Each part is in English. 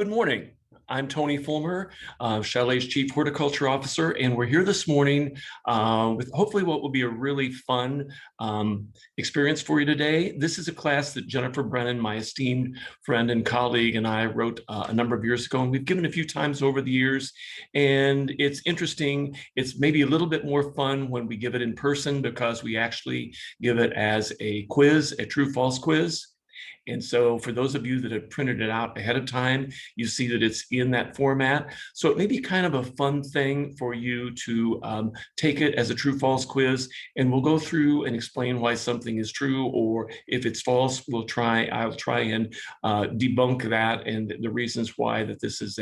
Good morning. I'm Tony Fulmer, Chalet's Chief Horticulture Officer, and we're here this morning with hopefully what will be a really fun experience for you today. This is a class that Jennifer Brennan, my esteemed friend and colleague, and I wrote a number of years ago, and we've given a few times over the years, and it's interesting. It's maybe a little bit more fun when we give it in person because we actually give it as a quiz, a true-false quiz. And so for those of you that have printed it out ahead of time, you see that it's in that format. So it may be kind of a fun thing for you to take it as a true-false quiz, and we'll go through and explain why something is true, or if it's false, I'll try and debunk that and the reasons why that this is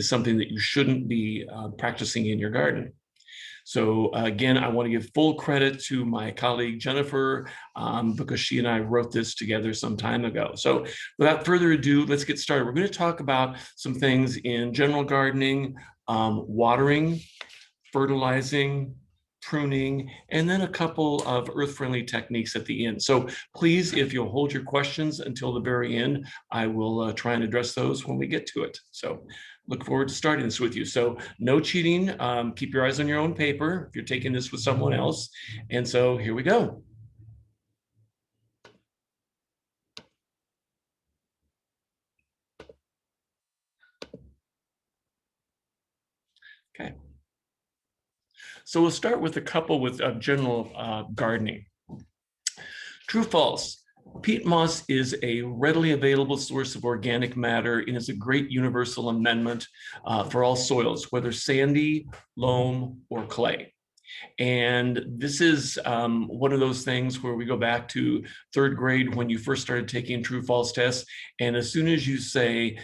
something that you shouldn't be practicing in your garden. So again, I want to give full credit to my colleague Jennifer because she and I wrote this together some time ago. So without further ado, let's get started. We're going to talk about some things in general gardening, watering, fertilizing, pruning, and then a couple of earth-friendly techniques at the end. So please, if you'll hold your questions until the very end, I will try and address those when we get to it. So look forward to starting this with you. So no cheating, keep your eyes on your own paper if you're taking this with someone else. And so here we go. Okay. So we'll start with a couple with general gardening. True, false. Peat moss is a readily available source of organic matter and is a great universal amendment for all soils, whether sandy, loam, or clay. And this is one of those things where we go back to third grade when you first started taking true false tests. And as soon as you say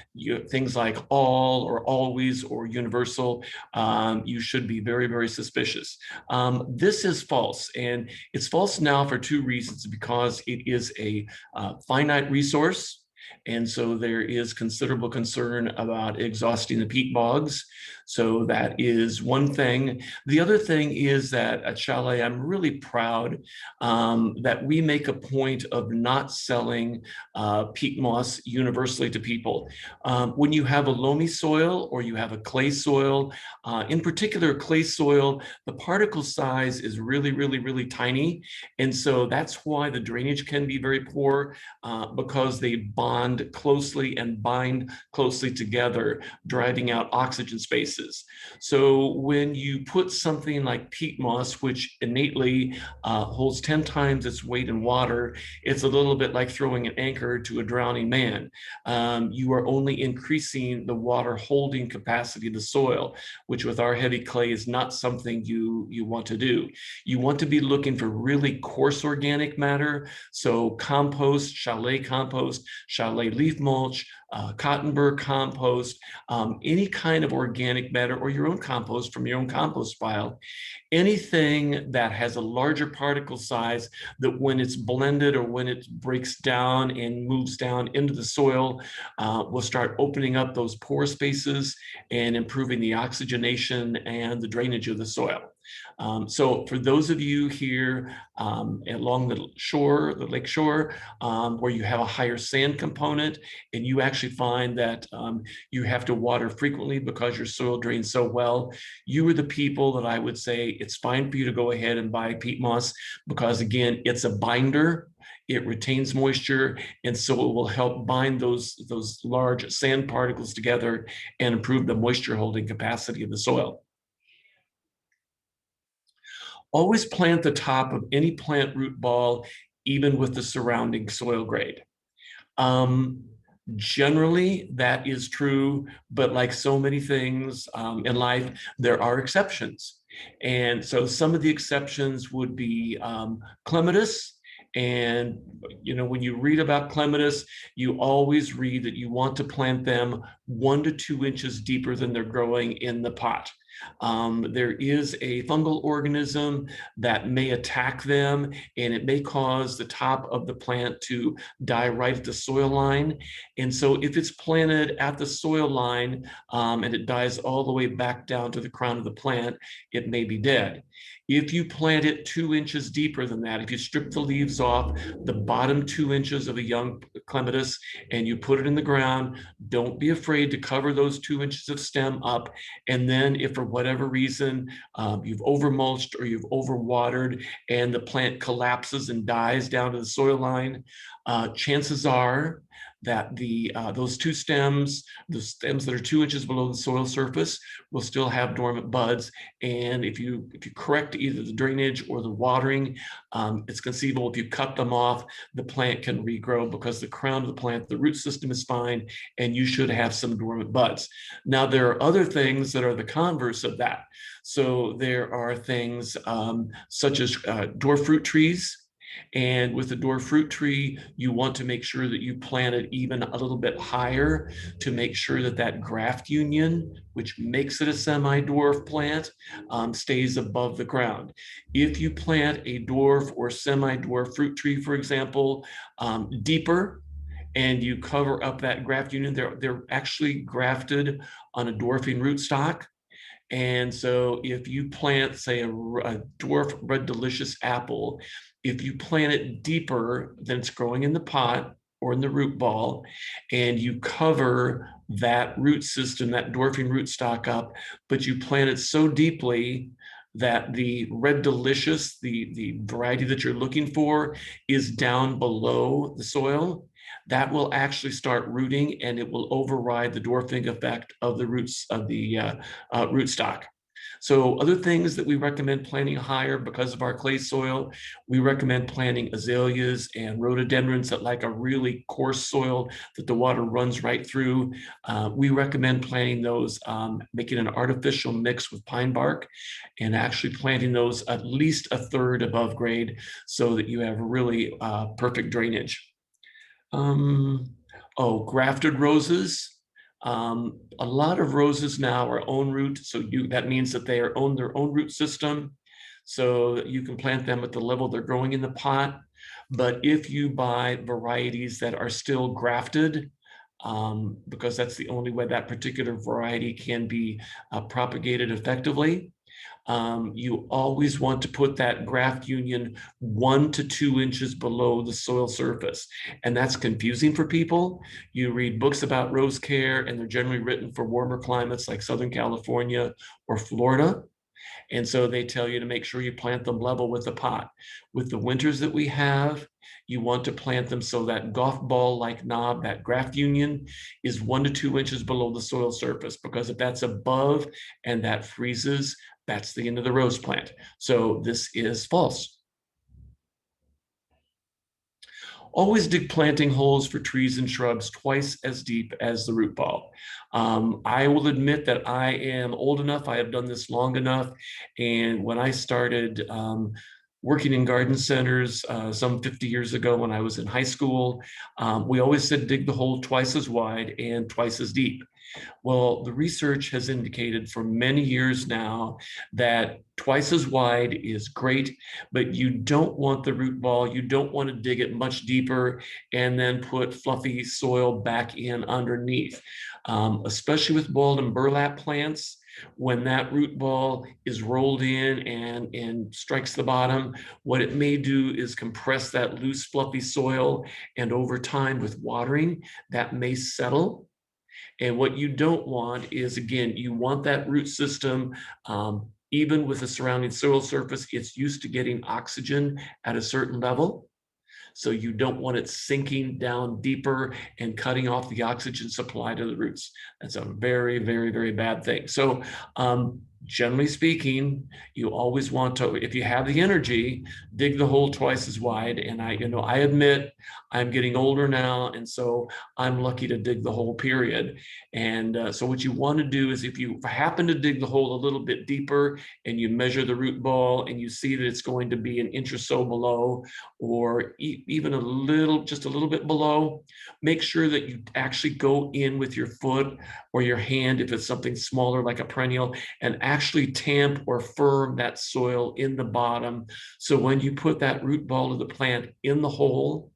things like all or always or universal, you should be very, very suspicious. This is false. And it's false now for two reasons: because it is a finite resource. And so there is considerable concern about exhausting the peat bogs. So that is one thing. The other thing is that at Chalet, I'm really proud that we make a point of not selling peat moss universally to people. When you have a loamy soil or you have a clay soil, in particular clay soil, the particle size is really, really, really tiny. And so that's why the drainage can be very poor because they bond closely and bind closely together, driving out oxygen spaces. So when you put something like peat moss, which innately holds 10 times its weight in water, it's a little bit like throwing an anchor to a drowning man. You are only increasing the water holding capacity of the soil, which with our heavy clay is not something you want to do. You want to be looking for really coarse organic matter. So compost, chalet leaf mulch, cotton burr compost, any kind of organic matter, or your own compost from your own compost pile, anything that has a larger particle size that when it's blended or when it breaks down and moves down into the soil, will start opening up those pore spaces and improving the oxygenation and the drainage of the soil. So for those of you here along the shore, the lake shore, where you have a higher sand component and you actually find that you have to water frequently because your soil drains so well, you are the people that I would say it's fine for you to go ahead and buy peat moss because, again, it's a binder. It retains moisture, and so it will help bind those large sand particles together and improve the moisture holding capacity of the soil. Always plant the top of any plant root ball, even with the surrounding soil grade. Generally, that is true, but like so many things in life, there are exceptions. And so some of the exceptions would be clematis. And, when you read about clematis, you always read that you want to plant them 1 to 2 inches deeper than they're growing in the pot. There is a fungal organism that may attack them, and it may cause the top of the plant to die right at the soil line. And so if it's planted at the soil line and it dies all the way back down to the crown of the plant, it may be dead. If you plant it 2 inches deeper than that, if you strip the leaves off the bottom 2 inches of a young clematis, and you put it in the ground. Don't be afraid to cover those 2 inches of stem up. And then if for whatever reason you've overmulched or you've overwatered and the plant collapses and dies down to the soil line, chances are that those the stems that are 2 inches below the soil surface will still have dormant buds. And if you correct either the drainage or the watering, it's conceivable if you cut them off, the plant can regrow, because the crown of the plant, the root system, is fine, and you should have some dormant buds. Now, there are other things that are the converse of that. So there are things such as dwarf fruit trees. And with the dwarf fruit tree, you want to make sure that you plant it even a little bit higher to make sure that that graft union, which makes it a semi-dwarf plant, stays above the ground. If you plant a dwarf or semi-dwarf fruit tree, for example, deeper, and you cover up that graft union, they're actually grafted on a dwarfing rootstock. And so if you plant, say, a dwarf red delicious apple, if you plant it deeper than it's growing in the pot or in the root ball, and you cover that root system, that dwarfing rootstock up, but you plant it so deeply that the red delicious, the variety that you're looking for, is down below the soil, that will actually start rooting, and it will override the dwarfing effect of the roots of the rootstock. So other things that we recommend planting higher because of our clay soil, we recommend planting azaleas and rhododendrons that like a really coarse soil that the water runs right through. We recommend planting those, making an artificial mix with pine bark, and actually planting those at least a third above grade so that you have really perfect drainage. Grafted roses. A lot of roses now are own root, so that means that they own their own root system, so that you can plant them at the level they're growing in the pot. But if you buy varieties that are still grafted, because that's the only way that particular variety can be propagated effectively, you always want to put that graft union 1 to 2 inches below the soil surface. And that's confusing for people. You read books about rose care, and they're generally written for warmer climates like Southern California or Florida. And so they tell you to make sure you plant them level with the pot. With the winters that we have, you want to plant them so that golf ball-like knob, that graft union, is 1 to 2 inches below the soil surface, because if that's above and that freezes, that's the end of the rose plant. So this is false. Always dig planting holes for trees and shrubs twice as deep as the root ball. I will admit that I am old enough, I have done this long enough, and when I started working in garden centers some 50 years ago when I was in high school, we always said dig the hole twice as wide and twice as deep. Well, the research has indicated for many years now that twice as wide is great, but you don't want the root ball, you don't want to dig it much deeper and then put fluffy soil back in underneath. Especially with boiled and burlap plants, when that root ball is rolled in and strikes the bottom, what it may do is compress that loose, fluffy soil, and over time with watering, that may settle. And what you don't want is, again, you want that root system, even with the surrounding soil surface, it's used to getting oxygen at a certain level. So you don't want it sinking down deeper and cutting off the oxygen supply to the roots. That's a very, very, very bad thing. So generally speaking, you always want to, if you have the energy, dig the hole twice as wide. And I admit I'm getting older now, and so I'm lucky to dig the hole, period. And so what you want to do is, if you happen to dig the hole a little bit deeper and you measure the root ball and you see that it's going to be an inch or so below, or even just a little bit below, make sure that you actually go in with your foot or your hand, if it's something smaller like a perennial, and actually tamp or firm that soil in the bottom. So when you put that root ball of the plant in the hole,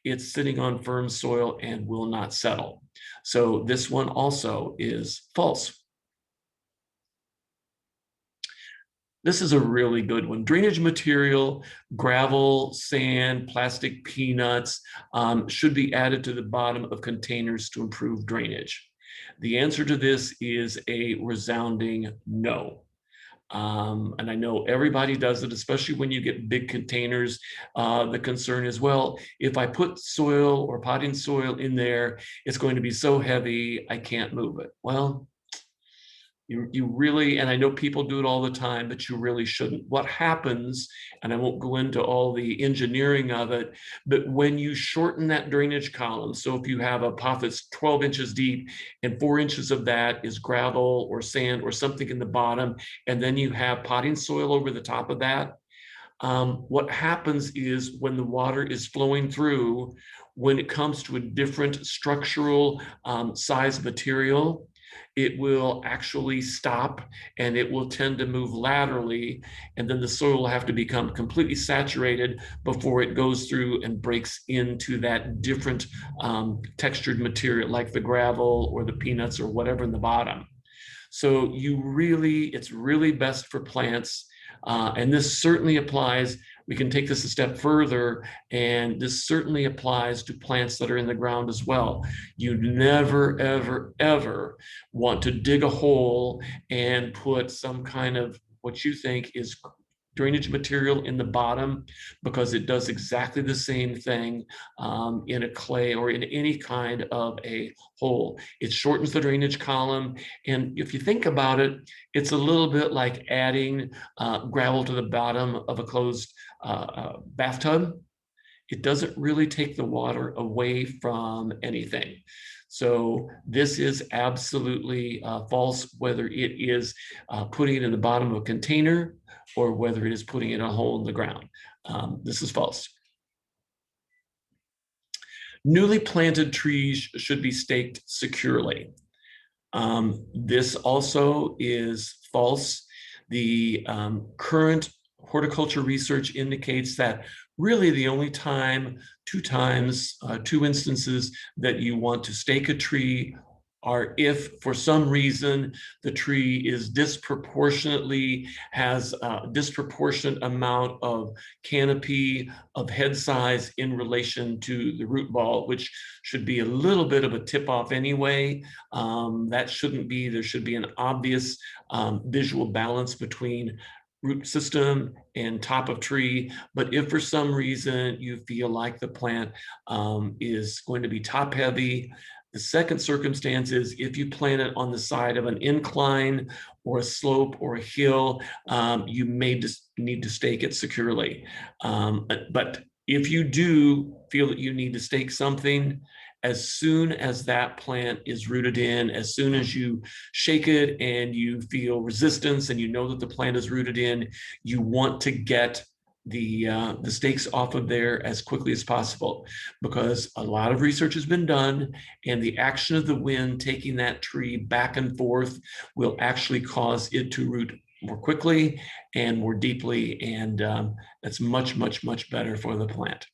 it's sitting on firm soil and will not settle. So this one also is false. This is a really good one. Drainage material, gravel, sand, plastic peanuts should be added to the bottom of containers to improve drainage. The answer to this is a resounding no. And I know everybody does it, especially when you get big containers. The concern is, well, if I put soil or potting soil in there, it's going to be so heavy, I can't move it. Well, you really, and I know people do it all the time, but you really shouldn't. What happens, and I won't go into all the engineering of it, but when you shorten that drainage column, so if you have a pot that's 12 inches deep and 4 inches of that is gravel or sand or something in the bottom, and then you have potting soil over the top of that, what happens is when the water is flowing through, when it comes to a different structural size material, it will actually stop and it will tend to move laterally. And then the soil will have to become completely saturated before it goes through and breaks into that different textured material like the gravel or the peanuts or whatever in the bottom. So it's really best for plants. And this certainly applies, we can take this a step further, and this certainly applies to plants that are in the ground as well. You never, ever, ever want to dig a hole and put some kind of what you think is drainage material in the bottom, because it does exactly the same thing in a clay or in any kind of a hole. It shortens the drainage column. And if you think about it, it's a little bit like adding gravel to the bottom of a closed bathtub. It doesn't really take the water away from anything. So this is absolutely false, whether it is putting it in the bottom of a container or whether it is putting it in a hole in the ground. This is false. Newly planted trees should be staked securely. This also is false. The current horticulture research indicates that really the only two instances that you want to stake a tree are if for some reason the tree is has a disproportionate amount of canopy of head size in relation to the root ball, which should be a little bit of a tip off anyway. That shouldn't be, there should be an obvious visual balance between root system and top of tree. But if for some reason you feel like the plant is going to be top heavy, the second circumstance is if you plant it on the side of an incline or a slope or a hill, you may just need to stake it securely. But if you do feel that you need to stake something, as soon as that plant is rooted in, as soon as you shake it and you feel resistance and you know that the plant is rooted in, you want to get the stakes off of there as quickly as possible, because a lot of research has been done, and the action of the wind taking that tree back and forth will actually cause it to root more quickly and more deeply, and that's much, much, much better for the plant.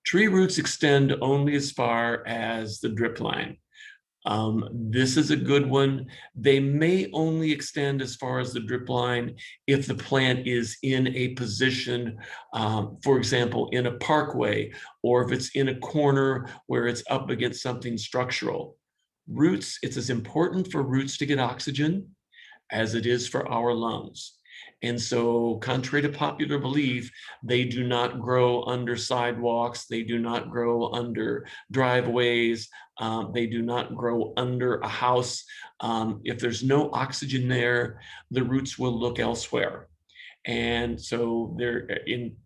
Tree roots extend only as far as the drip line. This is a good one. They may only extend as far as the drip line if the plant is in a position, for example, in a parkway, or if it's in a corner where it's up against something structural. Roots, it's as important for roots to get oxygen as it is for our lungs. And so, contrary to popular belief, they do not grow under sidewalks. They do not grow under driveways. They do not grow under a house. If there's no oxygen there, the roots will look elsewhere. And so they're in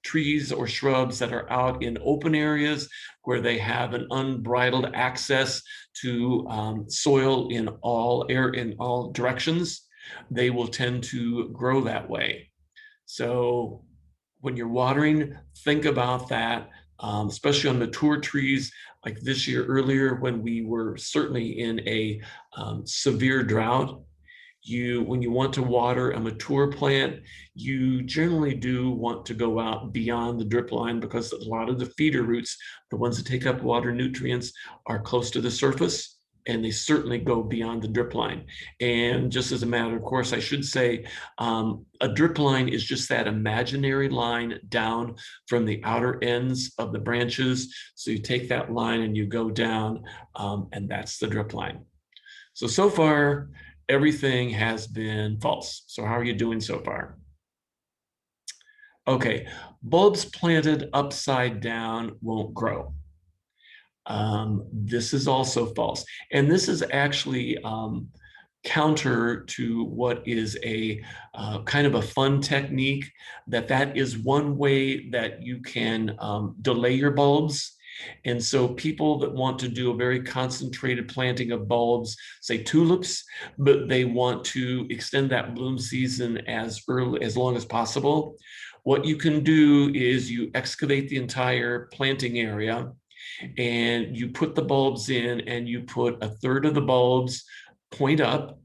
trees or shrubs that are out in open areas where they have an unbridled access to soil in all directions. They will tend to grow that way. So when you're watering, think about that, especially on mature trees like this year earlier when we were certainly in a severe drought. When you want to water a mature plant, you generally do want to go out beyond the drip line, because a lot of the feeder roots, the ones that take up water nutrients, are close to the surface. and they certainly go beyond the drip line. And just as a matter of course, I should say, a drip line is just that imaginary line down from the outer ends of the branches. So you take that line and you go down, and that's the drip line. So far, everything has been false. So how are you doing so far? Okay, bulbs planted upside down won't grow. This is also false. And this is actually counter to what is a kind of a fun technique, that is one way that you can delay your bulbs. And so people that want to do a very concentrated planting of bulbs, say tulips, but they want to extend that bloom season as long as possible, what you can do is you excavate the entire planting area and you put the bulbs in, and you put a third of the bulbs point up,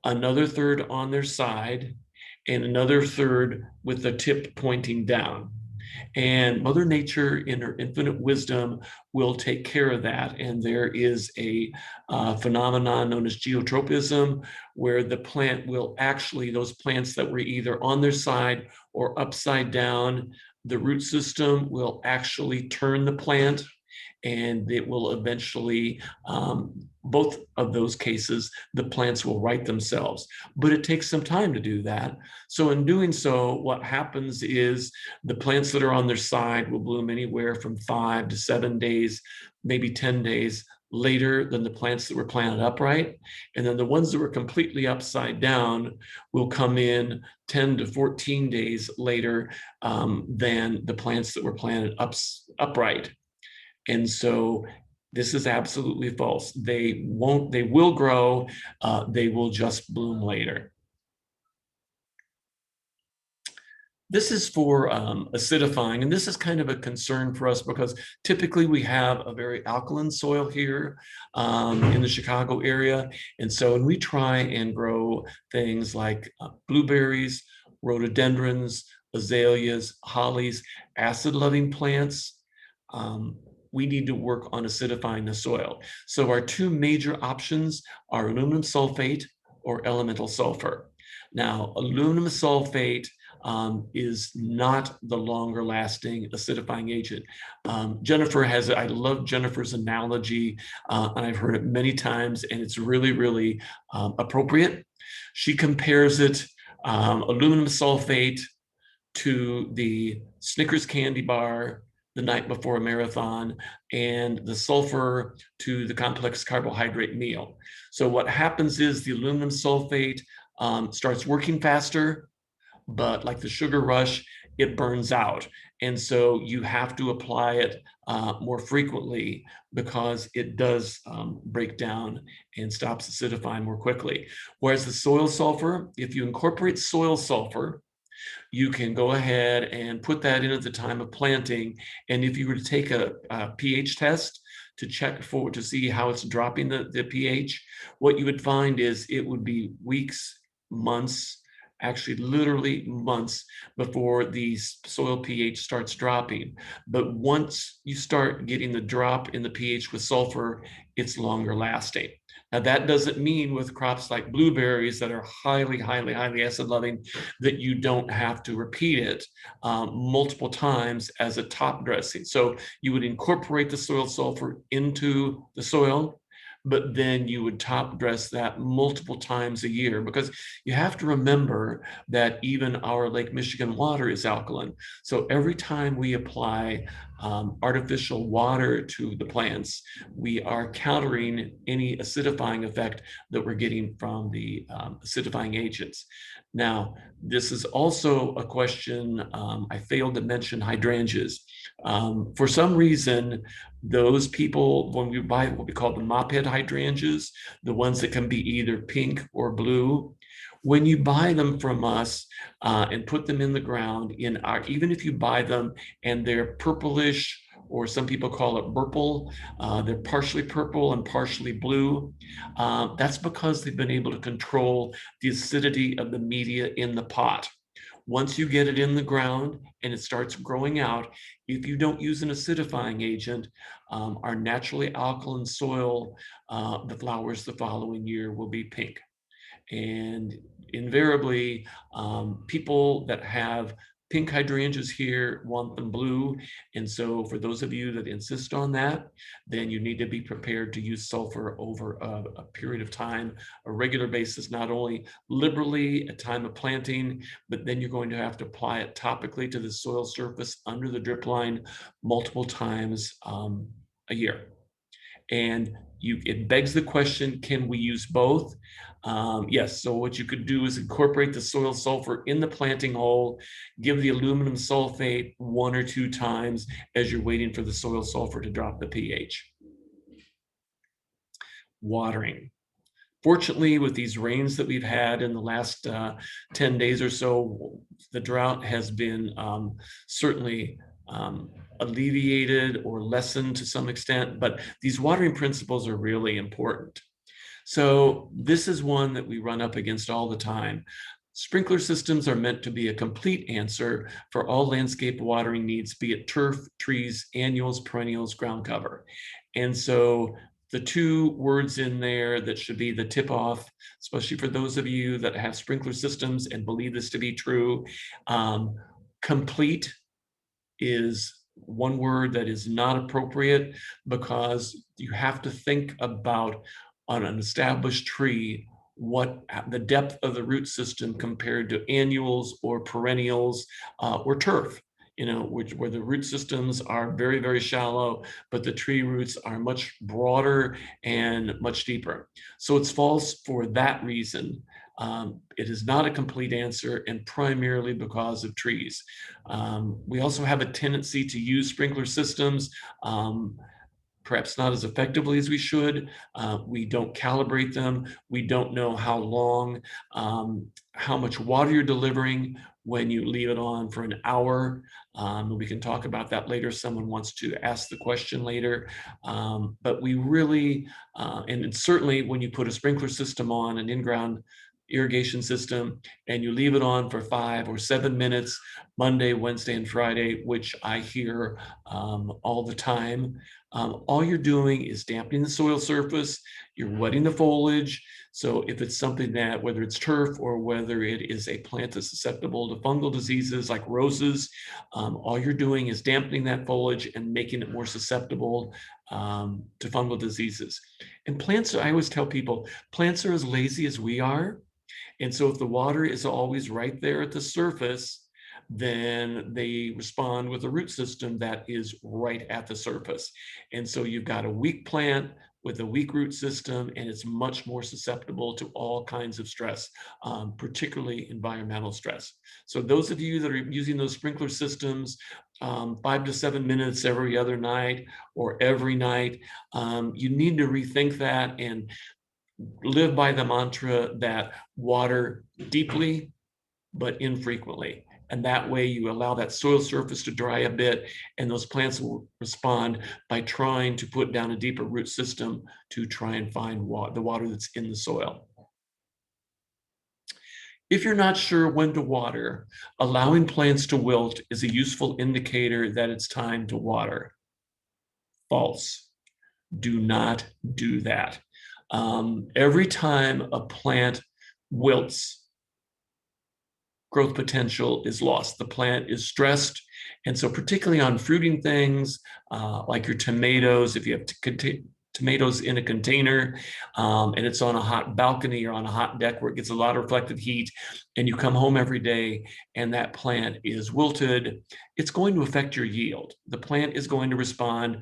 another third on their side, and another third with the tip pointing down. And Mother Nature, in her infinite wisdom, will take care of that. And there is a phenomenon known as geotropism, where the plant will actually, those plants that were either on their side or upside down, the root system will actually turn the plant, and it will eventually, both of those cases, the plants will right themselves. But it takes some time to do that. So in doing so, what happens is the plants that are on their side will bloom anywhere from 5 to 7 days, maybe 10 days later than the plants that were planted upright. And then the ones that were completely upside down will come in 10 to 14 days later than the plants that were planted upright. And so this is absolutely false. They will grow, they will just bloom later. This is for acidifying, and this is kind of a concern for us because typically we have a very alkaline soil here in the Chicago area. And so when we try and grow things like blueberries, rhododendrons, azaleas, hollies, acid-loving plants, we need to work on acidifying the soil. So our two major options are aluminum sulfate or elemental sulfur. Now, aluminum sulfate is not the longer lasting acidifying agent. I love Jennifer's analogy, and I've heard it many times, and it's really, really appropriate. She compares it, aluminum sulfate, to the Snickers candy bar the night before a marathon, and the sulfur to the complex carbohydrate meal. So what happens is the aluminum sulfate starts working faster, but like the sugar rush, it burns out. And so you have to apply it more frequently because it does break down and stops acidifying more quickly. Whereas the soil sulfur, if you incorporate soil sulfur, you can go ahead and put that in at the time of planting. And if you were to take a pH test to check to see how it's dropping the pH, what you would find is it would be weeks, months, actually literally months before the soil pH starts dropping. But once you start getting the drop in the pH with sulfur, it's longer lasting. Now, that doesn't mean with crops like blueberries that are highly, highly, highly acid loving that you don't have to repeat it multiple times as a top dressing. So you would incorporate the soil sulfur into the soil, but then you would top dress that multiple times a year, because you have to remember that even our Lake Michigan water is alkaline. So every time we apply artificial water to the plants, we are countering any acidifying effect that we're getting from the acidifying agents. Now, this is also a question, I failed to mention hydrangeas. For some reason, those people, when we buy what we call the mop head hydrangeas, the ones that can be either pink or blue, when you buy them from us and put them in the ground, even if you buy them and they're purplish, or some people call it purple, they're partially purple and partially blue, that's because they've been able to control the acidity of the media in the pot. Once you get it in the ground and it starts growing out, if you don't use an acidifying agent, our naturally alkaline soil, the flowers the following year will be pink. And invariably, people that have pink hydrangeas here want them blue. And so for those of you that insist on that, then you need to be prepared to use sulfur over a period of time, a regular basis, not only liberally at time of planting, but then you're going to have to apply it topically to the soil surface under the drip line multiple times a year. And it begs the question, can we use both? Yes, so what you could do is incorporate the soil sulfur in the planting hole, give the aluminum sulfate 1 or 2 times as you're waiting for the soil sulfur to drop the pH. Watering. Fortunately, with these rains that we've had in the last 10 days or so, the drought has been certainly alleviated or lessened to some extent, but these watering principles are really important. So this is one that we run up against all the time. Sprinkler systems are meant to be a complete answer for all landscape watering needs, be it turf, trees, annuals, perennials, ground cover. And so the 2 words in there that should be the tip off, especially for those of you that have sprinkler systems and believe this to be true, complete is one word that is not appropriate, because you have to think about, on an established tree, what the depth of the root system compared to annuals or perennials or turf, where the root systems are very, very shallow, but the tree roots are much broader and much deeper. So it's false for that reason. It is not a complete answer, and primarily because of trees. We also have a tendency to use sprinkler systems, perhaps not as effectively as we should. We don't calibrate them. We don't know how long, how much water you're delivering when you leave it on for an hour. We can talk about that later. Someone wants to ask the question later. But we really, and certainly when you put a sprinkler system on, an in-ground irrigation system, and you leave it on for 5 or 7 minutes, Monday, Wednesday, and Friday, which I hear all the time, all you're doing is dampening the soil surface, you're wetting the foliage. So if it's something that, whether it's turf or whether it is a plant that's susceptible to fungal diseases like roses, all you're doing is dampening that foliage and making it more susceptible to fungal diseases. And plants, I always tell people, plants are as lazy as we are. And so if the water is always right there at the surface, then they respond with a root system that is right at the surface. And so you've got a weak plant with a weak root system, and it's much more susceptible to all kinds of stress, particularly environmental stress. So those of you that are using those sprinkler systems 5 to 7 minutes every other night or every night, you need to rethink that and live by the mantra that water deeply but infrequently. And that way you allow that soil surface to dry a bit, and those plants will respond by trying to put down a deeper root system to try and find the water that's in the soil. If you're not sure when to water, allowing plants to wilt is a useful indicator that it's time to water. False. Do not do that. Every time a plant wilts, growth potential is lost. The plant is stressed. And so particularly on fruiting things, like your tomatoes, if you have tomatoes in a container and it's on a hot balcony or on a hot deck where it gets a lot of reflective heat, and you come home every day and that plant is wilted, it's going to affect your yield. The plant is going to respond.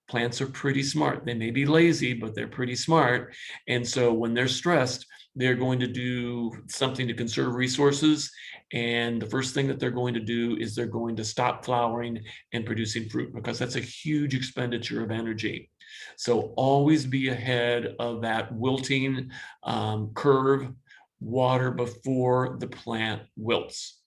Plants are pretty smart. They may be lazy, but they're pretty smart. And so when they're stressed, they're going to do something to conserve resources. And the first thing that they're going to do is they're going to stop flowering and producing fruit, because that's a huge expenditure of energy. So always be ahead of that wilting curve. Water before the plant wilts.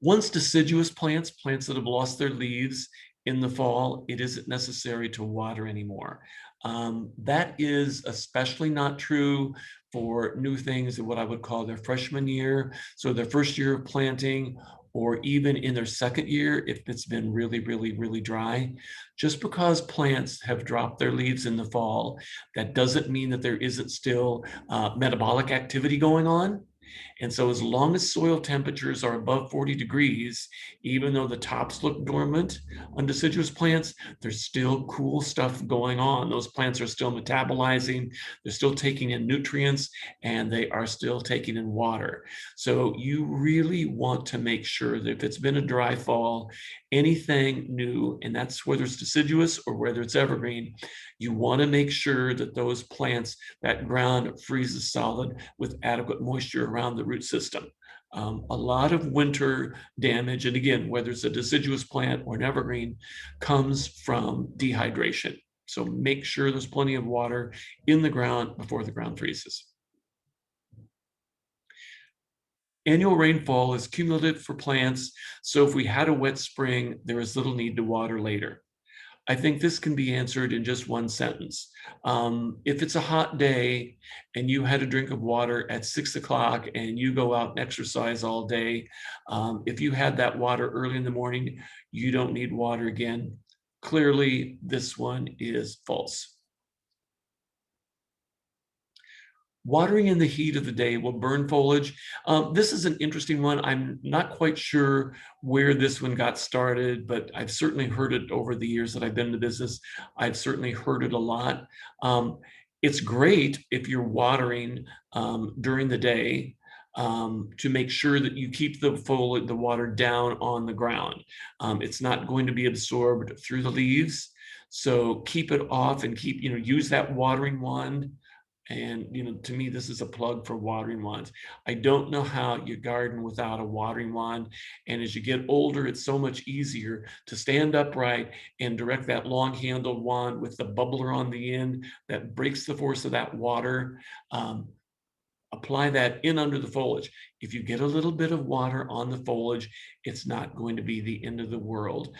Once deciduous plants, plants that have lost their leaves in the fall, it isn't necessary to water anymore. That is especially not true for new things in what I would call their freshman year. So their first year of planting, or even in their second year, if it's been really, really, really dry. Just because plants have dropped their leaves in the fall, that doesn't mean that there isn't still metabolic activity going on. And so as long as soil temperatures are above 40 degrees, even though the tops look dormant on deciduous plants, there's still cool stuff going on. Those plants are still metabolizing, they're still taking in nutrients, and they are still taking in water. So you really want to make sure that if it's been a dry fall, anything new, and that's whether it's deciduous or whether it's evergreen, you want to make sure that those plants, that ground freezes solid with adequate moisture around the root system. A lot of winter damage, and again, whether it's a deciduous plant or an evergreen, comes from dehydration. So make sure there's plenty of water in the ground before the ground freezes. Annual rainfall is cumulative for plants, so if we had a wet spring, there is little need to water later. I think this can be answered in just one sentence. If it's a hot day and you had a drink of water at 6 o'clock and you go out and exercise all day, if you had that water early in the morning, you don't need water again. Clearly, this one is false. Watering in the heat of the day will burn foliage. This is an interesting one. I'm not quite sure where this one got started, but I've certainly heard it over the years that I've been in the business. I've certainly heard it a lot. It's great if you're watering during the day to make sure that you keep the foliage, the water down on the ground. It's not going to be absorbed through the leaves. So keep it off and keep, use that watering wand. And, to me, this is a plug for watering wands. I don't know how you garden without a watering wand. And as you get older, it's so much easier to stand upright and direct that long handled wand with the bubbler on the end that breaks the force of that water. Apply that in under the foliage. If you get a little bit of water on the foliage, it's not going to be the end of the world.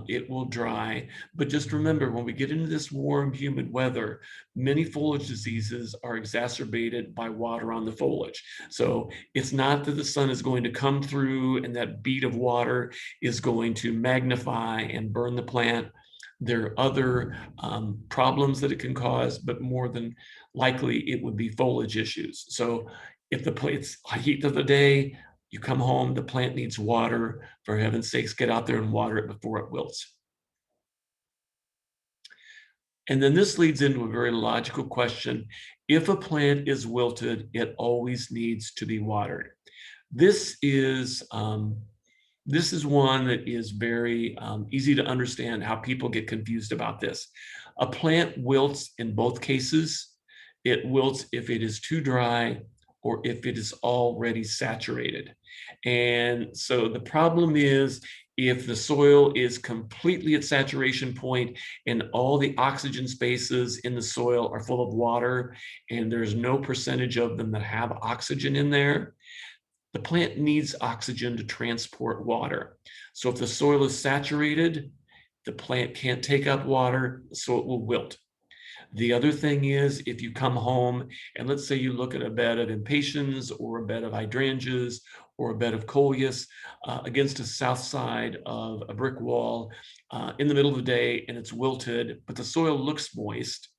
It will dry. But just remember, when we get into this warm, humid weather, many foliage diseases are exacerbated by water on the foliage. So it's not that the sun is going to come through and that bead of water is going to magnify and burn the plant. There are other problems that it can cause, but more than likely it would be foliage issues. So if it's heat of the day, you come home, the plant needs water. For heaven's sakes, get out there and water it before it wilts. And then this leads into a very logical question. If a plant is wilted, it always needs to be watered. This is one that is very easy to understand how people get confused about this. A plant wilts in both cases. It wilts if it is too dry or if it is already saturated. And so the problem is if the soil is completely at saturation point and all the oxygen spaces in the soil are full of water and there's no percentage of them that have oxygen in there, the plant needs oxygen to transport water. So if the soil is saturated, the plant can't take up water, so it will wilt. The other thing is, if you come home and let's say you look at a bed of impatiens or a bed of hydrangeas or a bed of coleus against a south side of a brick wall in the middle of the day and it's wilted, but the soil looks moist,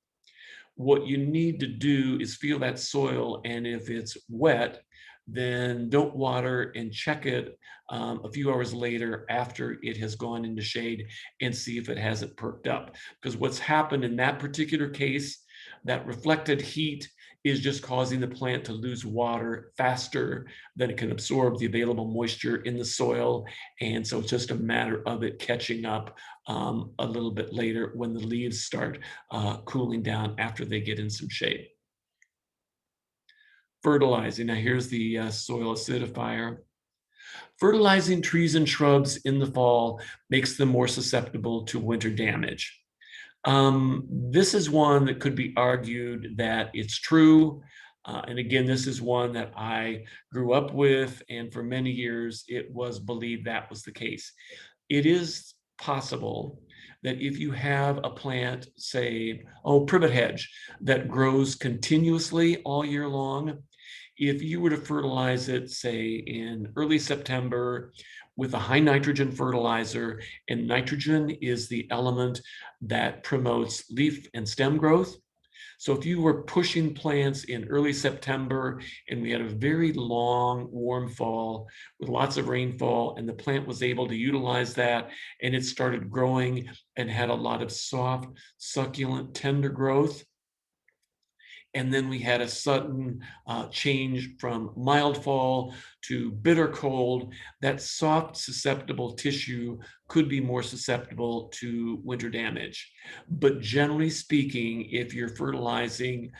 what you need to do is feel that soil, and if it's wet, then don't water and check it a few hours later after it has gone into shade and see if it hasn't perked up. Because what's happened in that particular case, that reflected heat is just causing the plant to lose water faster than it can absorb the available moisture in the soil. And so it's just a matter of it catching up a little bit later when the leaves start cooling down after they get in some shade. Fertilizing. Now here's the soil acidifier. Fertilizing trees and shrubs in the fall makes them more susceptible to winter damage. This is one that could be argued that it's true. And again, this is one that I grew up with, and for many years, it was believed that was the case. It is possible that if you have a plant, say, privet hedge, that grows continuously all year long, if you were to fertilize it, say, in early September with a high nitrogen fertilizer, and nitrogen is the element that promotes leaf and stem growth. So if you were pushing plants in early September and we had a very long, warm fall with lots of rainfall, and the plant was able to utilize that, and it started growing and had a lot of soft, succulent, tender growth, and then we had a sudden change from mild fall to bitter cold, that soft, susceptible tissue could be more susceptible to winter damage. But generally speaking, if you're fertilizing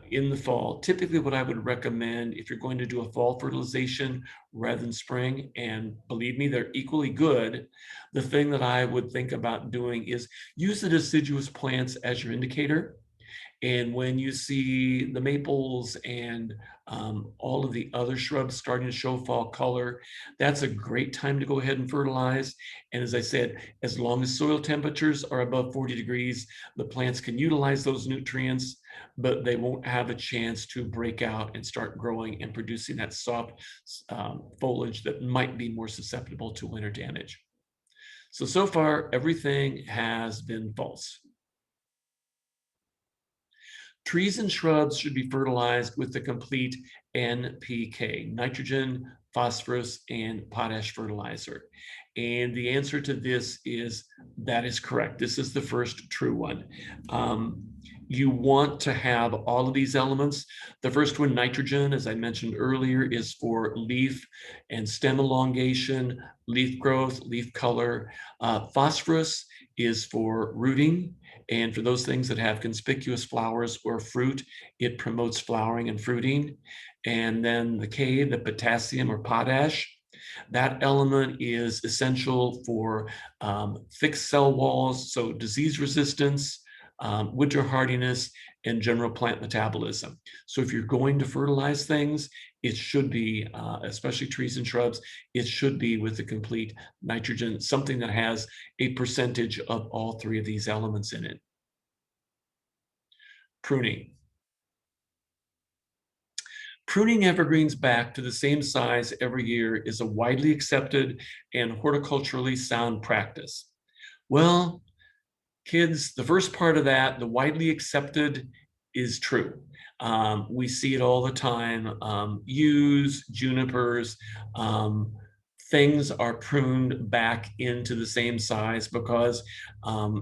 in the fall, typically what I would recommend if you're going to do a fall fertilization rather than spring, and believe me, they're equally good, the thing that I would think about doing is use the deciduous plants as your indicator. And when you see the maples and all of the other shrubs starting to show fall color, that's a great time to go ahead and fertilize. And as I said, as long as soil temperatures are above 40 degrees, the plants can utilize those nutrients, but they won't have a chance to break out and start growing and producing that soft foliage that might be more susceptible to winter damage. So far, everything has been false. Trees and shrubs should be fertilized with the complete NPK, nitrogen, phosphorus, and potash fertilizer. And the answer to this is that is correct. This is the first true one. You want to have all of these elements. The first one, nitrogen, as I mentioned earlier, is for leaf and stem elongation, leaf growth, leaf color. Phosphorus is for rooting. And for those things that have conspicuous flowers or fruit, it promotes flowering and fruiting. And then the K, the potassium or potash, that element is essential for thick cell walls, so disease resistance, winter hardiness, and general plant metabolism. So if you're going to fertilize things, it should be, especially trees and shrubs, it should be with the complete nitrogen, something that has a percentage of all three of these elements in it. Pruning. Pruning evergreens back to the same size every year is a widely accepted and horticulturally sound practice. Well, kids, the first part of that, the widely accepted, is true. We see it all the time. Yews, junipers, things are pruned back into the same size because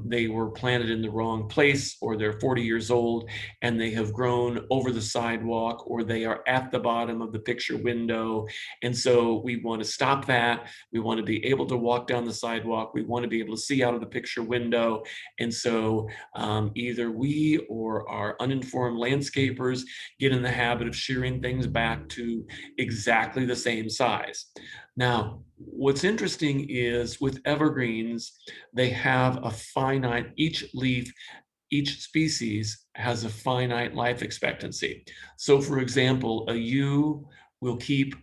they were planted in the wrong place, or they're 40 years old and they have grown over the sidewalk, or they are at the bottom of the picture window. And so we want to stop that. We want to be able to walk down the sidewalk. We want to be able to see out of the picture window. And so either we or our uninformed landscapers get in the habit of shearing things back to exactly the same size. Now, what's interesting is with evergreens, they have a finite, each leaf, each species has a finite life expectancy. So for example, a yew will keep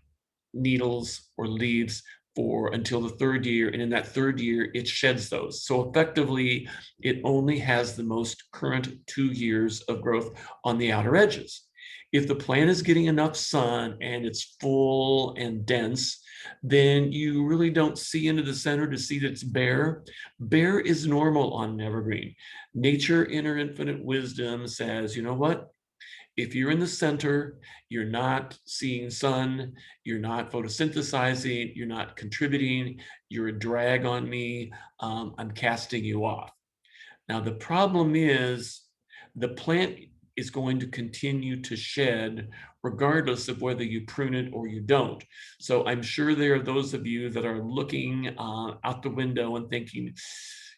needles or leaves for until the third year, and in that third year, it sheds those. So effectively, it only has the most current 2 years of growth on the outer edges. If the plant is getting enough sun and it's full and dense, then you really don't see into the center to see that it's bare. Bare is normal on an evergreen. Nature in her infinite wisdom says, you know what? If you're in the center, you're not seeing sun, you're not photosynthesizing, you're not contributing, you're a drag on me, I'm casting you off. Now, the problem is the plant is going to continue to shed regardless of whether you prune it or you don't. So I'm sure there are those of you that are looking out the window and thinking,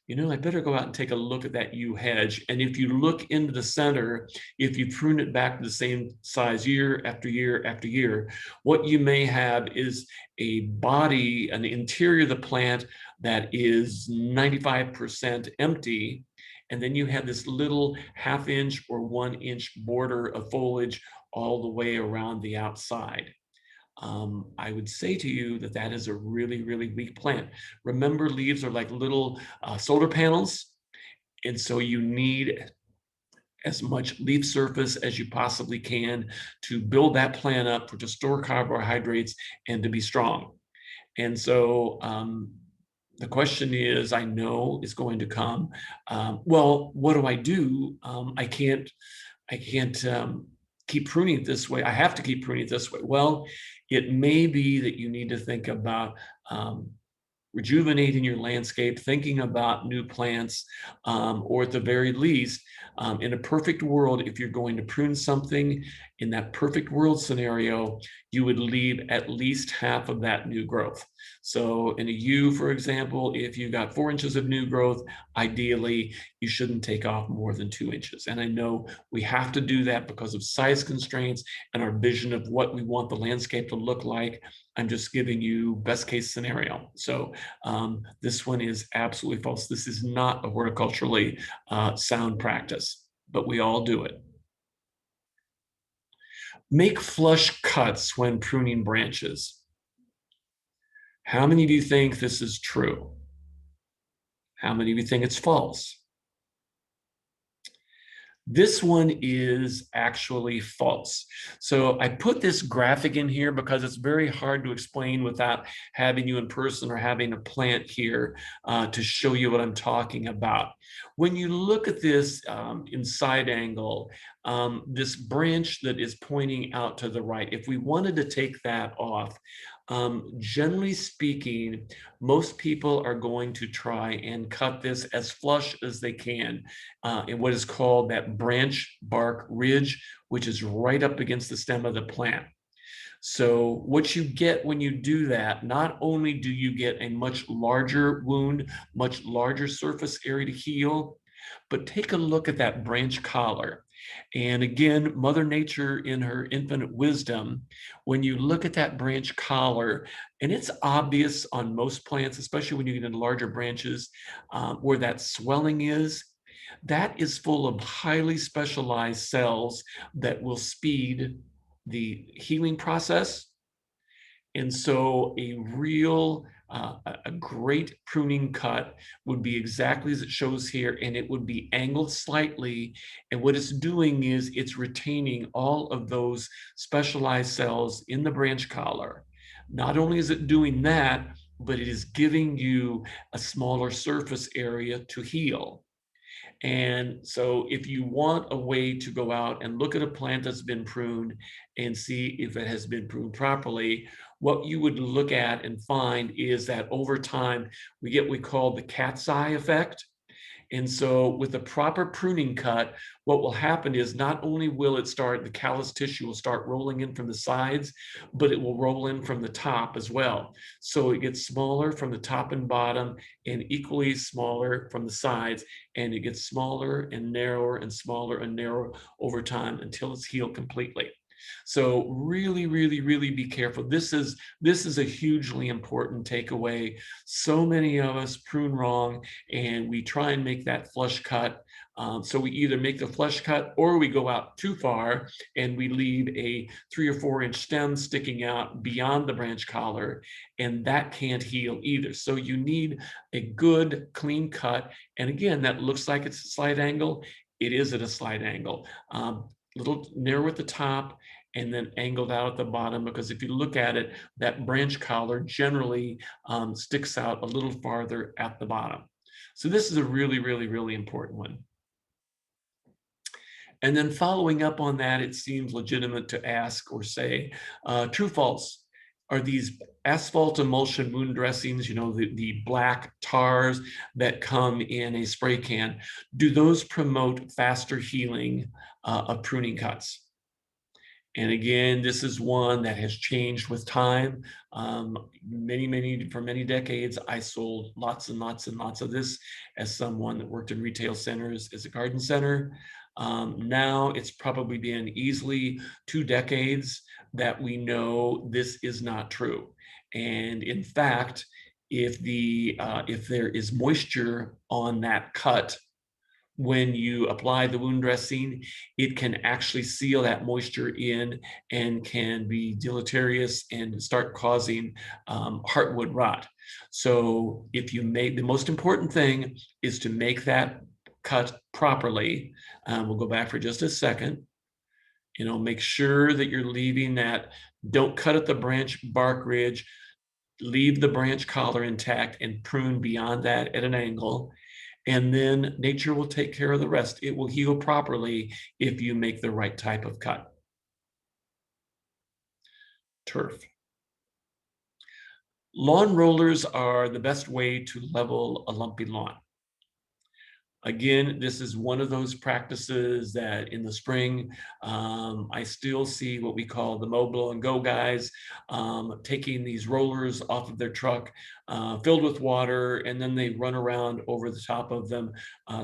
you know, I better go out and take a look at that yew hedge. And if you look into the center, if you prune it back to the same size year after year after year, what you may have is a body, an interior of the plant that is 95% empty. And then you have this little 1/2 inch or 1 inch border of foliage all the way around the outside. I would say to you that that is a really, really weak plant. Remember, leaves are like little solar panels. And so you need as much leaf surface as you possibly can to build that plant up, to store carbohydrates, and to be strong. And so the question is, I know is going to come. Well, what do I do? I can't keep pruning it this way. I have to keep pruning it this way. Well, it may be that you need to think about rejuvenating your landscape, thinking about new plants, or at the very least, in a perfect world, if you're going to prune something, in that perfect world scenario, you would leave at least half of that new growth. So in a yew, for example, if you got 4 inches of new growth, ideally, you shouldn't take off more than 2 inches. And I know we have to do that because of size constraints and our vision of what we want the landscape to look like. I'm just giving you best case scenario. So this one is absolutely false. This is not a horticulturally sound practice, but we all do it. Make flush cuts when pruning branches. How many of you think this is true? How many of you think it's false? This one is actually false. So I put this graphic in here because it's very hard to explain without having you in person or having a plant here to show you what I'm talking about. When you look at this in side angle, this branch that is pointing out to the right, if we wanted to take that off, generally speaking, most people are going to try and cut this as flush as they can in what is called that branch bark ridge, which is right up against the stem of the plant. So what you get when you do that, not only do you get a much larger wound, much larger surface area to heal, but take a look at that branch collar. And again, Mother Nature in her infinite wisdom, when you look at that branch collar, and it's obvious on most plants, especially when you get into larger branches, where that swelling is, that is full of highly specialized cells that will speed the healing process. And so a great pruning cut would be exactly as it shows here, and it would be angled slightly. And what it's doing is it's retaining all of those specialized cells in the branch collar. Not only is it doing that, but it is giving you a smaller surface area to heal. And so if you want a way to go out and look at a plant that's been pruned and see if it has been pruned properly, what you would look at and find is that over time, we get what we call the cat's eye effect. And so with the proper pruning cut, what will happen is not only will it start, the callus tissue will start rolling in from the sides, but it will roll in from the top as well. So it gets smaller from the top and bottom and equally smaller from the sides. And it gets smaller and narrower and smaller and narrower over time until it's healed completely. So really, really, really be careful. This is a hugely important takeaway. So many of us prune wrong and we try and make that flush cut. So we either make the flush cut or we go out too far and we leave a 3 or 4 inch stem sticking out beyond the branch collar, and that can't heal either. So you need a good clean cut. And again, that looks like it's a slight angle. It is at a slight angle. Little narrow at the top and then angled out at the bottom, because if you look at it, that branch collar generally sticks out a little farther at the bottom. So this is a really, really, really important one. And then following up on that, it seems legitimate to ask or say, true, false, are these asphalt emulsion wound dressings, the black tars that come in a spray can, do those promote faster healing of pruning cuts? And again, this is one that has changed with time. For many decades, I sold lots and lots and lots of this as someone that worked in retail centers as a garden center. Now it's probably been easily 2 decades that we know this is not true. And in fact, if there is moisture on that cut, when you apply the wound dressing, it can actually seal that moisture in and can be deleterious and start causing heartwood rot. So if you make, the most important thing is to make that cut properly. We'll go back for just a second. Make sure that you're leaving that, don't cut at the branch bark ridge, leave the branch collar intact and prune beyond that at an angle. And then nature will take care of the rest. It will heal properly if you make the right type of cut. Turf. Lawn rollers are the best way to level a lumpy lawn. Again, this is one of those practices that in the spring, I still see what we call the mow, blow, and go guys taking these rollers off of their truck filled with water, and then they run around over the top of them,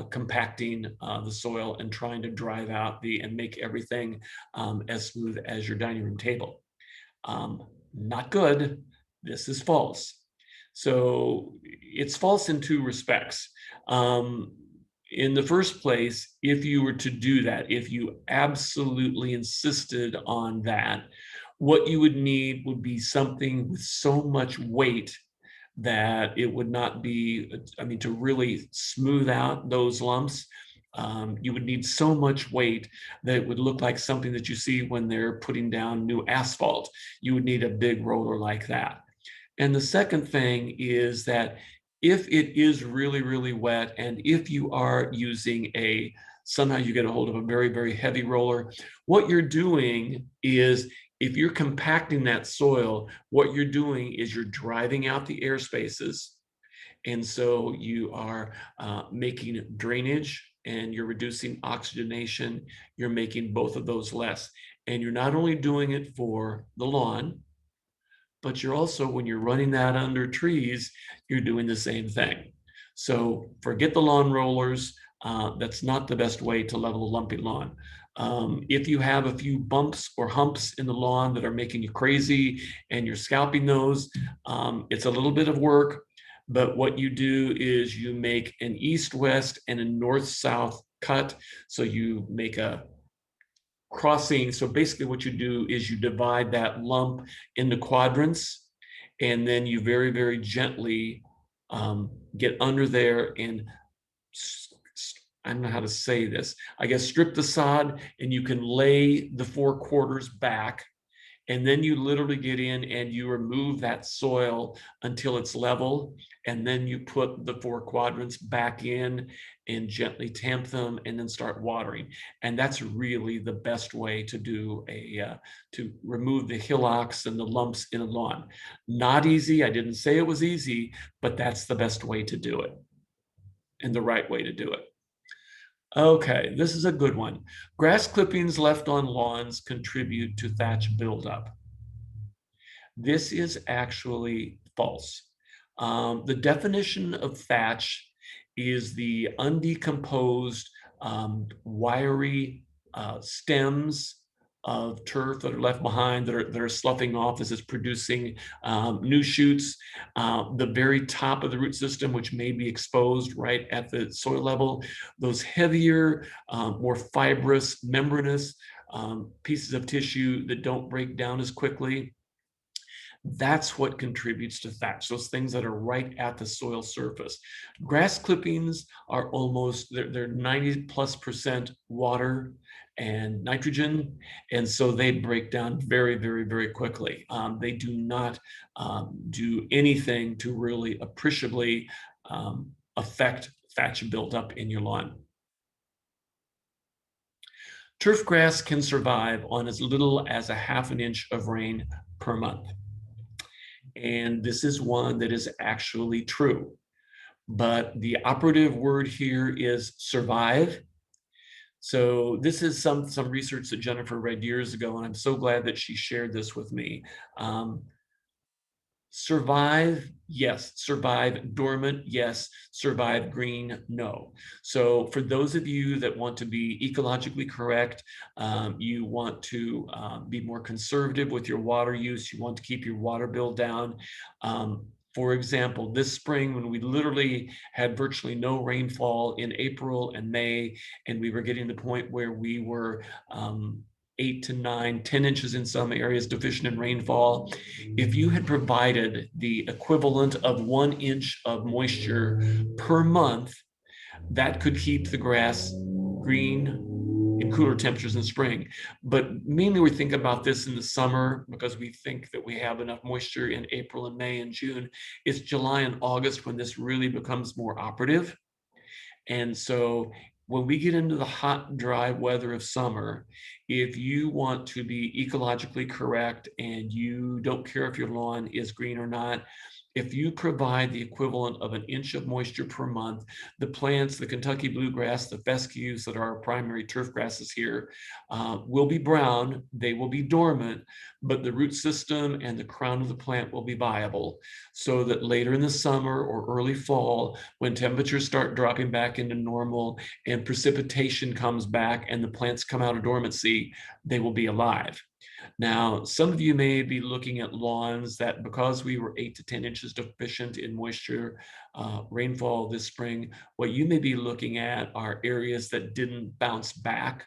compacting the soil and trying to drive out and make everything as smooth as your dining room table. Not good. This is false. So it's false in two respects. In the first place, if you were to do that, if you absolutely insisted on that, what you would need would be something with so much weight that it would not be, to really smooth out those lumps, you would need so much weight that it would look like something that you see when they're putting down new asphalt. You would need a big roller like that. And the second thing is that if it is really, really wet, and if you are using somehow you get a hold of a very, very heavy roller, what you're doing is, if you're compacting that soil, what you're doing is you're driving out the air spaces. And so you are making drainage and you're reducing oxygenation. You're making both of those less. And you're not only doing it for the lawn, but you're also, when you're running that under trees, you're doing the same thing. So forget the lawn rollers. That's not the best way to level a lumpy lawn. If you have a few bumps or humps in the lawn that are making you crazy and you're scalping those, it's a little bit of work. But what you do is you make an east-west and a north-south cut. So you make a crossing. So basically what you do is you divide that lump into quadrants, and then you very, very gently get under there and, I don't know how to say this, I guess strip the sod, and you can lay the 4/4 back. And then you literally get in and you remove that soil until it's level. And then you put the 4 quadrants back in and gently tamp them and then start watering. And that's really the best way to do to remove the hillocks and the lumps in a lawn. Not easy. I didn't say it was easy, but that's the best way to do it and the right way to do it. Okay, this is a good one. Grass clippings left on lawns contribute to thatch buildup. This is actually false. The definition of thatch is the undecomposed, wiry stems of turf that are left behind, that are sloughing off as it's producing new shoots. The very top of the root system, which may be exposed right at the soil level, those heavier, more fibrous, membranous pieces of tissue that don't break down as quickly. That's what contributes to thatch, those things that are right at the soil surface. Grass clippings are they're 90+% water and nitrogen, and so they break down very, very, very quickly. They do not do anything to really appreciably affect thatch buildup in your lawn. Turf grass can survive on as little as a ½ an inch of rain per month. And this is one that is actually true. But the operative word here is survive. So this is some research that Jennifer read years ago, and I'm so glad that she shared this with me. Survive, yes. Survive dormant, yes. Survive green, no. So for those of you that want to be ecologically correct, you want to be more conservative with your water use, you want to keep your water bill down, For example, this spring, when we literally had virtually no rainfall in April and May, and we were getting to the point where we were 8 to 9, 10 inches in some areas deficient in rainfall. If you had provided the equivalent of 1 inch of moisture per month, that could keep the grass green in cooler temperatures in spring. But mainly we think about this in the summer because we think that we have enough moisture in April and May and June. It's July and August when this really becomes more operative. And so when we get into the hot, dry weather of summer, if you want to be ecologically correct and you don't care if your lawn is green or not, if you provide the equivalent of 1 inch of moisture per month, the plants, the Kentucky bluegrass, the fescues that are our primary turf grasses here, will be brown, they will be dormant, but the root system and the crown of the plant will be viable, so that later in the summer or early fall, when temperatures start dropping back into normal and precipitation comes back and the plants come out of dormancy, they will be alive. Now, some of you may be looking at lawns that, because we were 8 to 10 inches deficient in moisture, rainfall this spring, what you may be looking at are areas that didn't bounce back,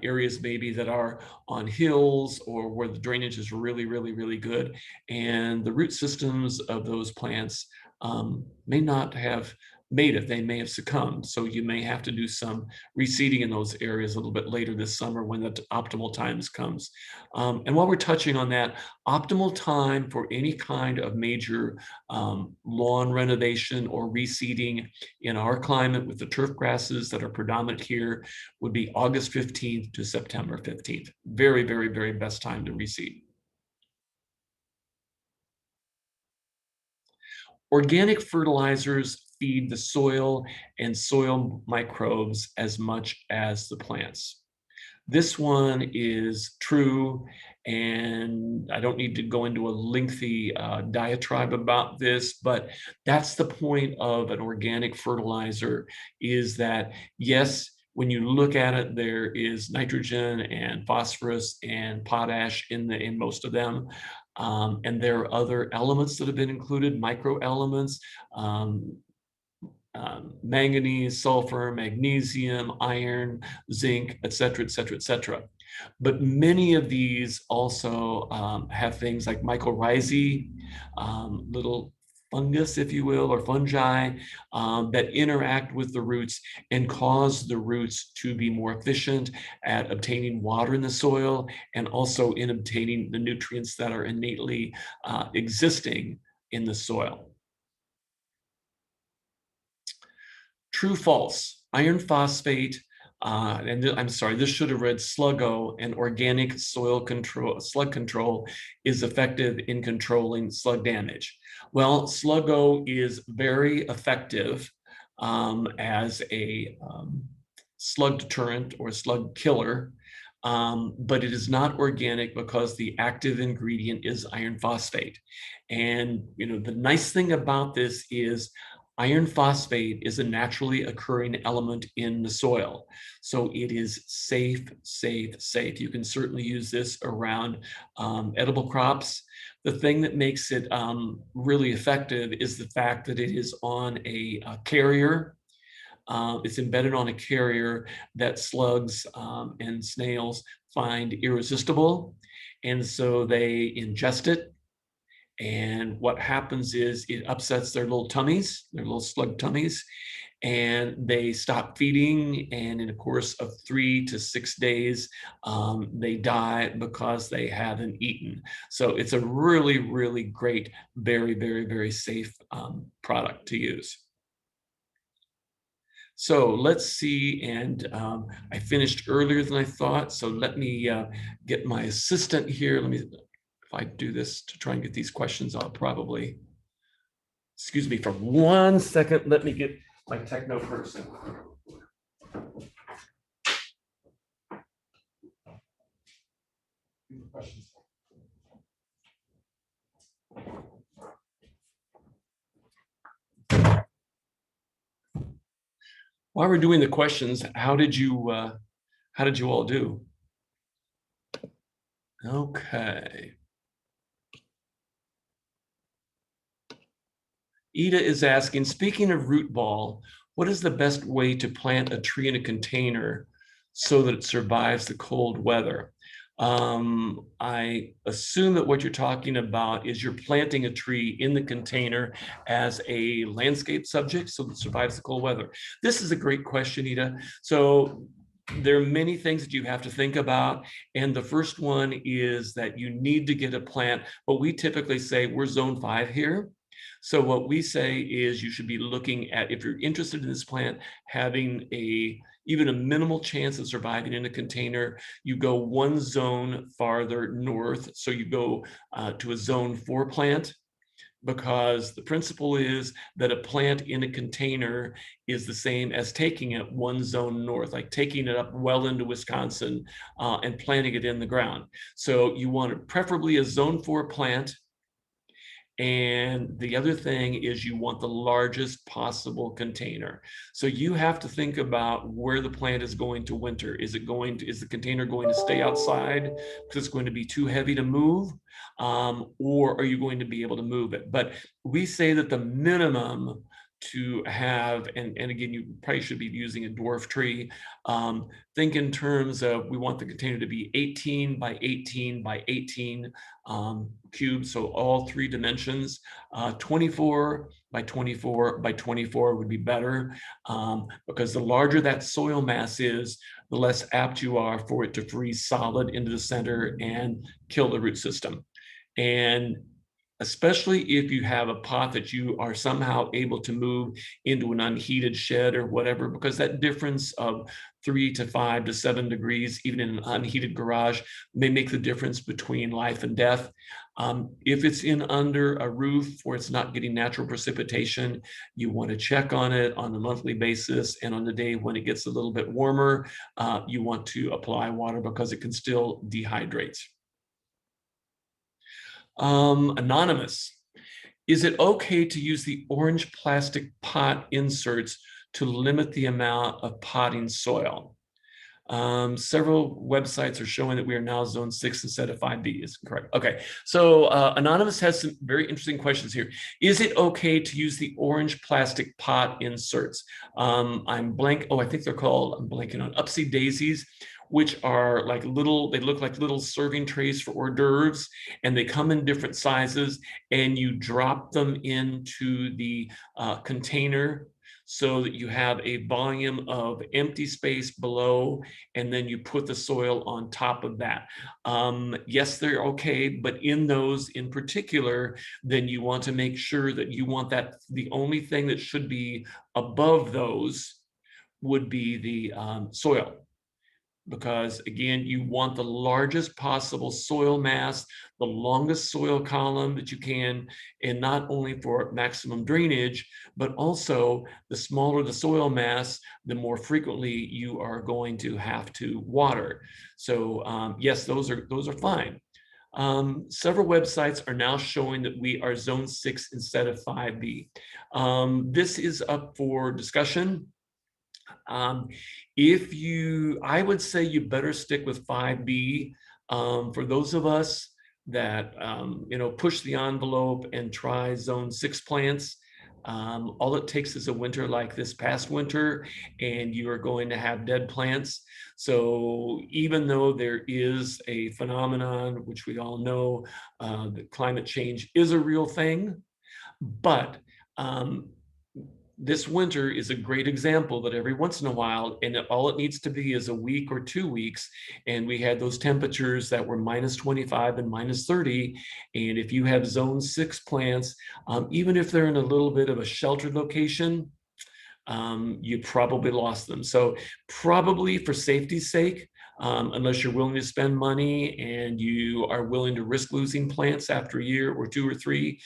areas maybe that are on hills or where the drainage is really, really, really good. And the root systems of those plants may not have made it. They may have succumbed. So you may have to do some reseeding in those areas a little bit later this summer when the optimal times comes. And while we're touching on that, optimal time for any kind of major lawn renovation or reseeding in our climate with the turf grasses that are predominant here would be August 15th to September 15th. Very, very, very best time to reseed. Organic fertilizers feed the soil and soil microbes as much as the plants. This one is true, and I don't need to go into a lengthy diatribe about this, but that's the point of an organic fertilizer, is that, yes, when you look at it, there is nitrogen and phosphorus and potash in most of them. And there are other elements that have been included, microelements, manganese, sulfur, magnesium, iron, zinc, et cetera, et cetera, et cetera. But many of these also have things like mycorrhizae, little fungus, if you will, or fungi that interact with the roots and cause the roots to be more efficient at obtaining water in the soil and also in obtaining the nutrients that are innately existing in the soil. True, false. Iron phosphate, and I'm sorry, this should have read sluggo, and organic soil control, slug control is effective in controlling slug damage. Well, sluggo is very effective as a slug deterrent or slug killer, but it is not organic because the active ingredient is iron phosphate. And the nice thing about this is iron phosphate is a naturally occurring element in the soil. So it is safe, safe, safe. You can certainly use this around edible crops. The thing that makes it really effective is the fact that it is on a carrier. It's embedded on a carrier that slugs and snails find irresistible. And so they ingest it. And what happens is it upsets their little tummies, their little slug tummies, and they stop feeding. And in a course of 3 to 6 days, they die because they haven't eaten. So it's a really, really great, very, very, very safe product to use. So let's see, and I finished earlier than I thought. So let me get my assistant here. If I do this to try and get these questions, I'll probably, excuse me for 1 second. Let me get my techno person. Questions. While we're doing the questions, how did you all do? Okay. Ida is asking, speaking of root ball, what is the best way to plant a tree in a container so that it survives the cold weather? I assume that what you're talking about is you're planting a tree in the container as a landscape subject so that it survives the cold weather. This is a great question, Ida. So there are many things that you have to think about. And the first one is that you need to get a plant. But we typically say we're zone 5 here. So what we say is you should be looking at, if you're interested in this plant, having even a minimal chance of surviving in a container, you go one zone farther north. So you go to a zone 4 plant, because the principle is that a plant in a container is the same as taking it one zone north, like taking it up well into Wisconsin and planting it in the ground. So you want preferably a zone 4 plant. And the other thing is you want the largest possible container. So you have to think about where the plant is going to winter. Is the container going to stay outside because it's going to be too heavy to move? Or are you going to be able to move it? But we say that the minimum to have, and again, you probably should be using a dwarf tree. Think in terms of, we want the container to be 18 by 18 by 18 cubes, so all 3 dimensions. 24 by 24 by 24 would be better, because the larger that soil mass is, the less apt you are for it to freeze solid into the center and kill the root system. And especially if you have a pot that you are somehow able to move into an unheated shed or whatever, because that difference of 3 to 5 to 7 degrees, even in an unheated garage, may make the difference between life and death. If it's in under a roof where it's not getting natural precipitation, you want to check on it on a monthly basis. And on the day when it gets a little bit warmer, you want to apply water because it can still dehydrate. Anonymous, is it okay to use the orange plastic pot inserts to limit the amount of potting soil? Several websites are showing that we are now zone 6 instead of 5B. Is correct. Okay, so Anonymous has some very interesting questions here. Is it okay to use the orange plastic pot inserts? I'm blank. Oh, I think they're called, I'm blanking on, Upsy Daisies, which are like little, they look like little serving trays for hors d'oeuvres, and they come in different sizes, and you drop them into the container so that you have a volume of empty space below, and then you put the soil on top of that. Yes, they're okay, but in those in particular, then you want to make sure that you want that, the only thing that should be above those would be the soil. Because again, you want the largest possible soil mass, the longest soil column that you can, and not only for maximum drainage, but also the smaller the soil mass, the more frequently you are going to have to water. So yes, those are fine. Several websites are now showing that we are zone 6 instead of 5B. This is up for discussion. I would say you better stick with 5B. For those of us that, push the envelope and try zone 6 plants, all it takes is a winter like this past winter, and you are going to have dead plants. So even though there is a phenomenon, which we all know, that climate change is a real thing, but this winter is a great example that every once in a while, and all it needs to be is a week or 2 weeks, and we had those temperatures that were minus 25 and minus 30. And if you have zone 6 plants, even if they're in a little bit of a sheltered location, you probably lost them. So probably for safety's sake, unless you're willing to spend money and you are willing to risk losing plants after a year or 2 or 3,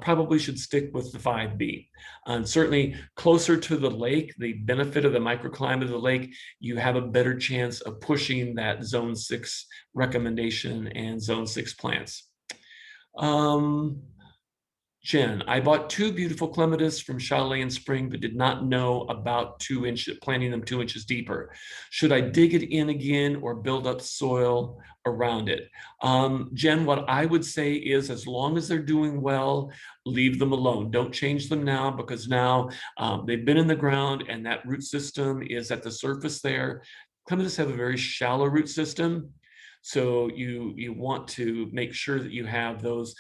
probably should stick with the 5B. And certainly closer to the lake, the benefit of the microclimate of the lake, you have a better chance of pushing that zone 6 recommendation and zone 6 plants. Jen, I bought 2 beautiful clematis from Chalet in spring, but did not know about 2 inches, planting them 2 inches deeper. Should I dig it in again or build up soil around it? Jen, what I would say is as long as they're doing well, leave them alone. Don't change them now, because now they've been in the ground and that root system is at the surface there. Clematis have a very shallow root system. So you want to make sure that you have those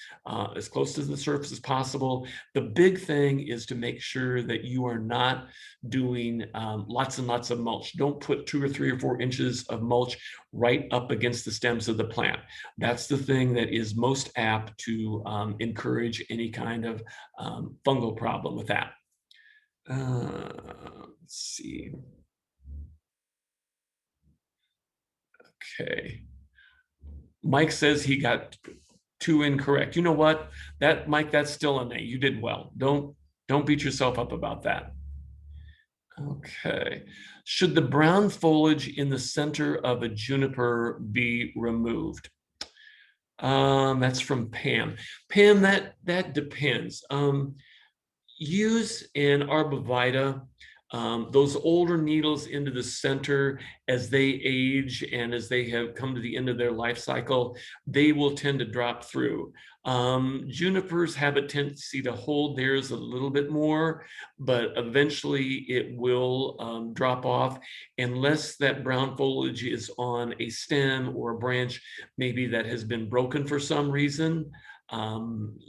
as close to the surface as possible. The big thing is to make sure that you are not doing lots and lots of mulch. Don't put 2 or 3 or 4 inches of mulch right up against the stems of the plant. That's the thing that is most apt to encourage any kind of fungal problem with that. Let's see. Okay. Mike says he got 2 incorrect. You know what? That, Mike, that's still an A. You did well. Don't beat yourself up about that. Okay. Should the brown foliage in the center of a juniper be removed? That's from Pam. Pam, that depends. Use an arborvitae, those older needles into the center. As they age and as they have come to the end of their life cycle, they will tend to drop through. Junipers have a tendency to hold theirs a little bit more, but eventually it will drop off unless that brown foliage is on a stem or a branch, maybe that has been broken for some reason.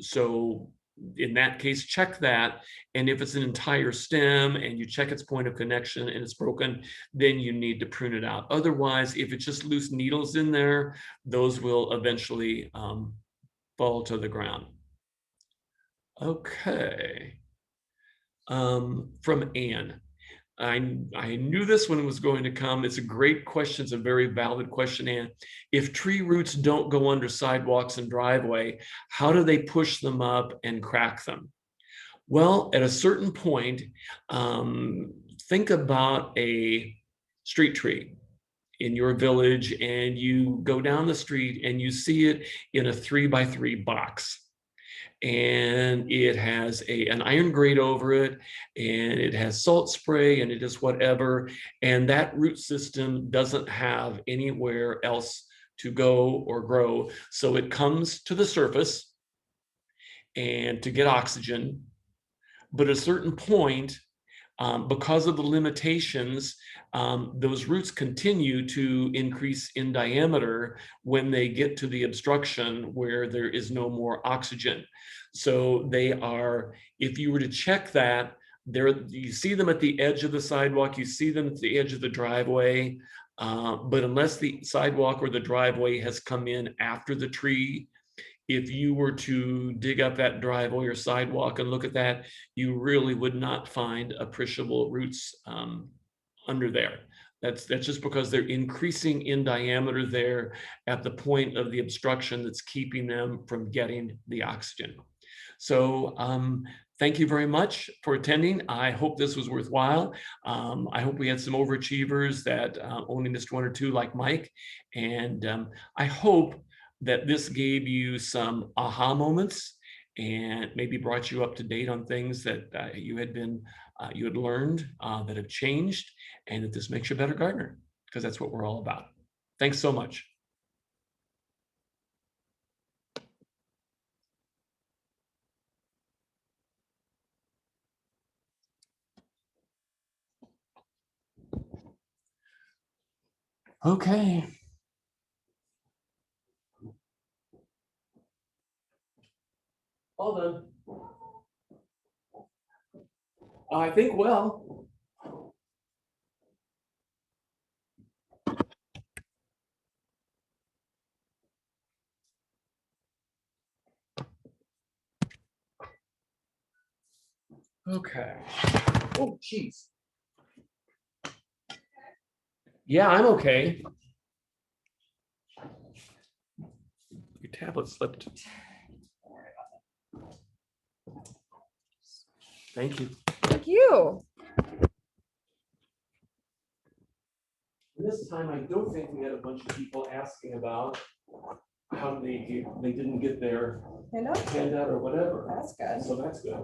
So in that case, check that. And if it's an entire stem and you check its point of connection and it's broken, then you need to prune it out. Otherwise, if it's just loose needles in there, those will eventually fall to the ground. Okay. From Anne. I knew this one was going to come. It's a great question. It's a very valid question. And if tree roots don't go under sidewalks and driveway, how do they push them up and crack them? Well, at a certain point, think about a street tree in your village, and you go down the street and you see it in a 3x3 box. And it has an iron grate over it, and it has salt spray, and it is whatever. And that root system doesn't have anywhere else to go or grow. So it comes to the surface and to get oxygen. But at a certain point, because of the limitations, those roots continue to increase in diameter when they get to the obstruction where there is no more oxygen. So they are, if you were to check that, you see them at the edge of the sidewalk, you see them at the edge of the driveway, but unless the sidewalk or the driveway has come in after the tree, if you were to dig up that driveway or sidewalk and look at that, you really would not find appreciable roots under there. That's just because they're increasing in diameter there at the point of the obstruction that's keeping them from getting the oxygen. So thank you very much for attending. I hope this was worthwhile. I hope we had some overachievers that only missed 1 or 2 like Mike. And I hope that this gave you some aha moments and maybe brought you up to date on things that you had learned that have changed, and that this makes you a better gardener, because that's what we're all about. Thanks so much. Okay. All done. I think well. Okay. Oh, geez. Yeah, I'm okay. Your tablet slipped. Thank you. Thank you. This time, I don't think we had a bunch of people asking about how they didn't get their handout or whatever. That's good. So that's good.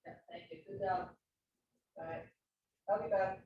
Yeah, thank you. Good job. Bye. I'll be back.